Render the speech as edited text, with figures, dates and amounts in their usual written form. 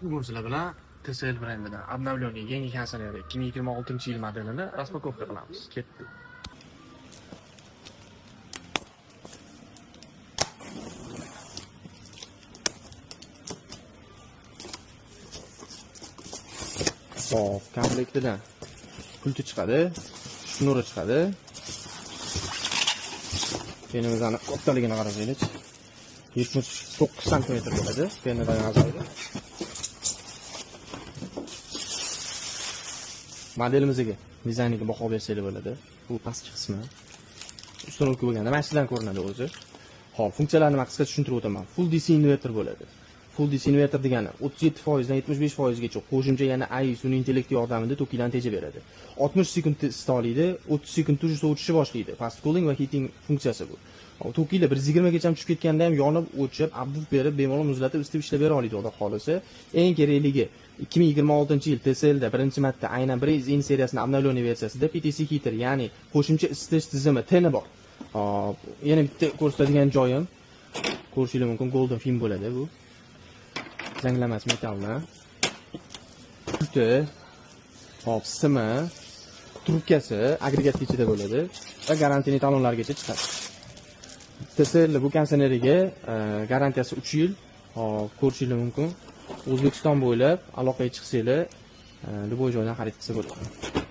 Bugun sizlar bilan TCL brendidan обновленный yangi konseyner 2026-yil modelini распаковка qilamiz. Ketdi. Hop, komplektidan pulti chiqadi, shnuri chiqadi. Penimizni kattaligini qaranglar. 79 sm bo'ladi. Penidan yoziladi. Modelimizga dizayniga baho bersanglar bo'ladi. Bu pastki qismi. Ustunovka bo'lganda mana shundan ko'rinadi o'zi. Hop, funksiyalarni nima qisqa tushuntirib o'taman. Full DC inverter bo'ladi. Full DC inverter degani 37% dan 75% gacha qo'shimcha yana AI sun'iy intellekt yordamida tokilarni tejab beradi. 60 sekund istoqlaydi, 30 sekund tushib sovutishni boshlaydi. Fast cooling va heating funksiyasi bu. Tokilar 120 gacha tushib ketganda ham yonib, o'chib, update berib, bemalol muzlatib, isitib ishlab bera oladi xudo xolisa. Eng kerakligi 2026-yil TCLda birinchi marta aynan 1 seriyasining обновленный versiyasida PTC heater, ya'ni qo'shimcha isitish tizimi T bor. Hop, yana bitta ko'rsatadigan joyim, ko'rishingiz mumkin, golden film bo'ladi bu. Zanglamas metaldan. Pulti, hop, simi, trubkasi agregat ichida bo'ladi va garantiyali talonlargacha chiqadi. TCL bu konseynerga garantiyasi 3 yil. Hop, ko'rishingiz mumkin. O'zbekiston bo'ylab aloqaga chiqsanglar, любой joydan xarid qilsa bo'ladi.